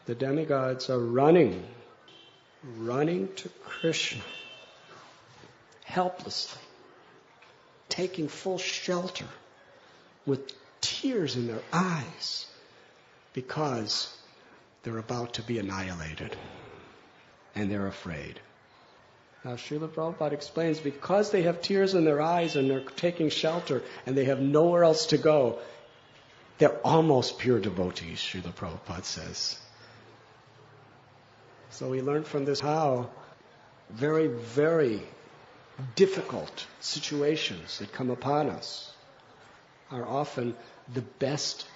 The demigods are running to Krishna, helplessly, taking full shelter with tears in their eyes because they're about to be annihilated and they're afraid. Now Srila Prabhupada explains, because they have tears in their eyes and they're taking shelter and they have nowhere else to go, they're almost pure devotees, Srila Prabhupada says. So we learn from this how very, very difficult situations that come upon us are often the best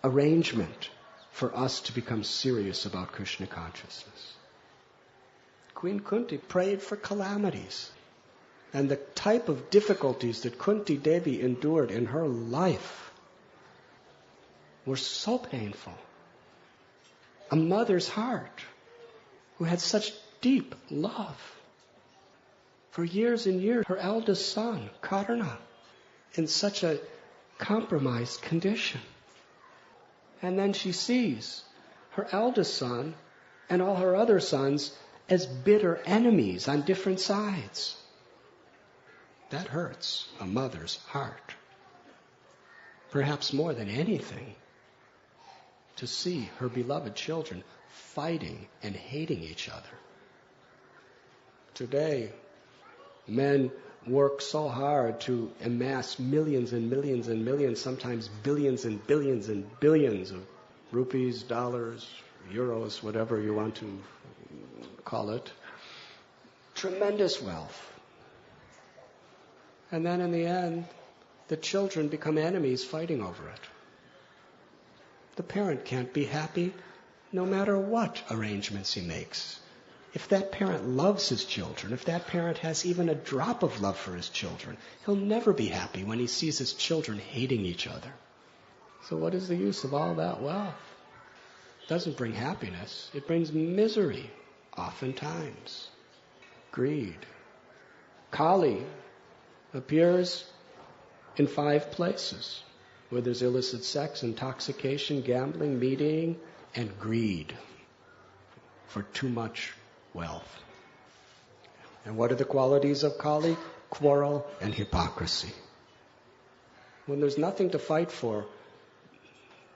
arrangement for us to become serious about Krishna consciousness. Queen Kunti prayed for calamities. And the type of difficulties that Kunti Devi endured in her life were so painful. A mother's heart who had such deep love for years and years. Her eldest son, Karna, in such a compromised condition. And then she sees her eldest son and all her other sons as bitter enemies on different sides. That hurts a mother's heart. Perhaps more than anything, to see her beloved children fighting and hating each other. Today, men work so hard to amass millions and millions and millions, sometimes billions and billions and billions of rupees, dollars, euros, whatever you want to call it. Tremendous wealth. And then in the end, the children become enemies fighting over it. The parent can't be happy no matter what arrangements he makes. If that parent loves his children, if that parent has even a drop of love for his children, he'll never be happy when he sees his children hating each other. So what is the use of all that wealth? It doesn't bring happiness. It brings misery, oftentimes. Greed. Kali appears in 5 places where there's illicit sex, intoxication, gambling, meat-eating, and greed for too much wealth. And what are the qualities of Kali? Quarrel and hypocrisy. When there's nothing to fight for,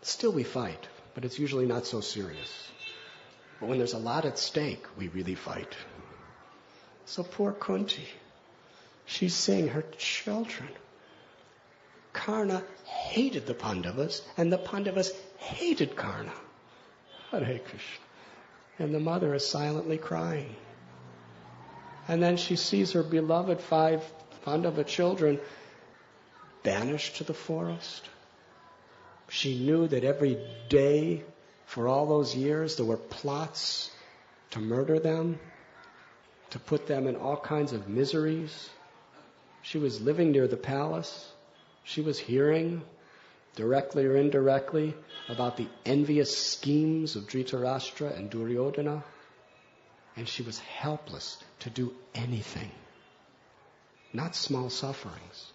still we fight, but it's usually not so serious. But when there's a lot at stake, we really fight. So poor Kunti, she's seeing her children. Karna hated the Pandavas, and the Pandavas hated Karna. Hare Krishna. And the mother is silently crying. And then she sees her beloved 5 Pandava children banished to the forest. She knew that every day for all those years there were plots to murder them, to put them in all kinds of miseries. She was living near the palace. She was hearing, directly or indirectly, about the envious schemes of Dhritarashtra and Duryodhana. And she was helpless to do anything. Not small sufferings.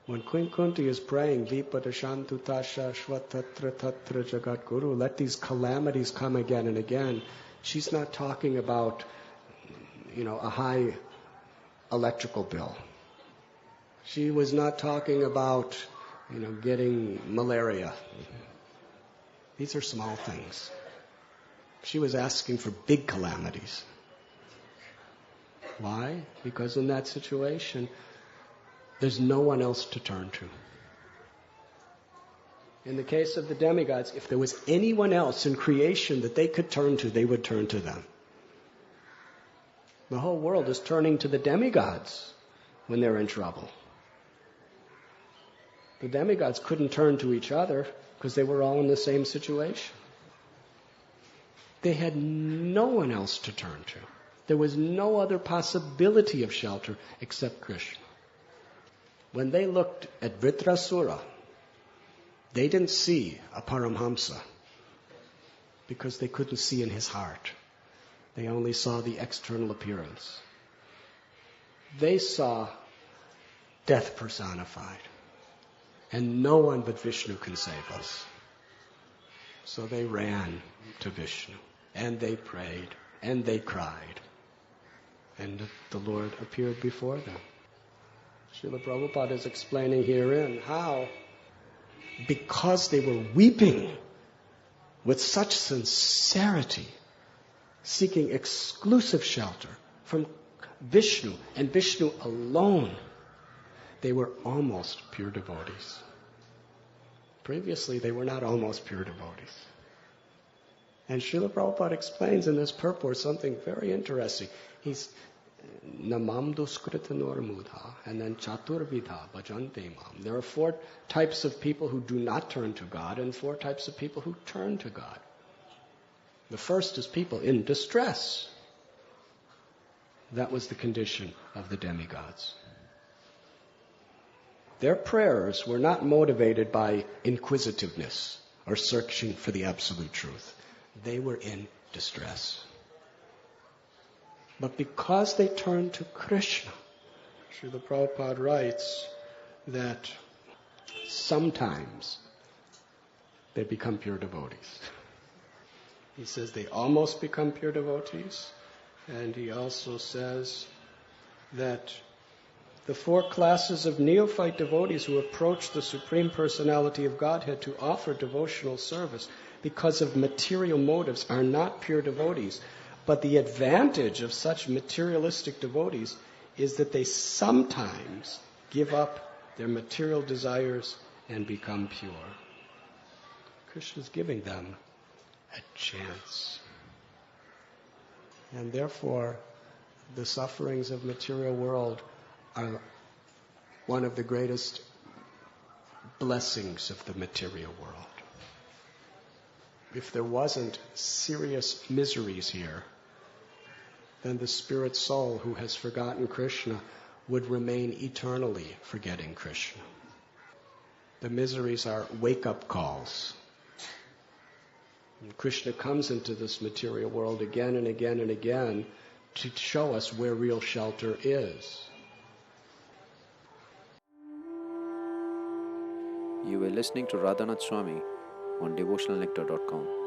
When Queen Kunti is praying, Vipadashantu tasha shvatatra tatra jagat guru, let these calamities come again and again, she's not talking about, a high electrical bill. She was not talking about, getting malaria. These are small things. She was asking for big calamities. Why? Because in that situation, there's no one else to turn to. In the case of the demigods, if there was anyone else in creation that they could turn to, they would turn to them. The whole world is turning to the demigods when they're in trouble. The demigods couldn't turn to each other because they were all in the same situation. They had no one else to turn to. There was no other possibility of shelter except Krishna. When they looked at Vritrasura, they didn't see a Paramhamsa because they couldn't see in his heart. They only saw the external appearance. They saw death personified. And no one but Vishnu can save us. So they ran to Vishnu, and they prayed, and they cried. And the Lord appeared before them. Srila Prabhupada is explaining herein how, because they were weeping with such sincerity, seeking exclusive shelter from Vishnu and Vishnu alone, they were almost pure devotees. Previously, they were not almost pure devotees. And Srila Prabhupada explains in this purport something very interesting. He's Namam duskrita normudha, and then chaturvidha bhajante mam. There are 4 types of people who do not turn to God, and 4 types of people who turn to God. The first is people in distress. That was the condition of the demigods. Their prayers were not motivated by inquisitiveness or searching for the absolute truth. They were in distress. But because they turned to Krishna, Srila Prabhupada writes that sometimes they become pure devotees. He says they almost become pure devotees, and he also says that the 4 classes of neophyte devotees who approach the Supreme Personality of Godhead to offer devotional service because of material motives are not pure devotees. But the advantage of such materialistic devotees is that they sometimes give up their material desires and become pure. Krishna is giving them a chance. And therefore, the sufferings of material world are one of the greatest blessings of the material world. If there wasn't serious miseries here, then the spirit soul who has forgotten Krishna would remain eternally forgetting Krishna. The miseries are wake-up calls. And Krishna comes into this material world again and again and again to show us where real shelter is. You were listening to Radhanath Swami on devotionalnectar.com.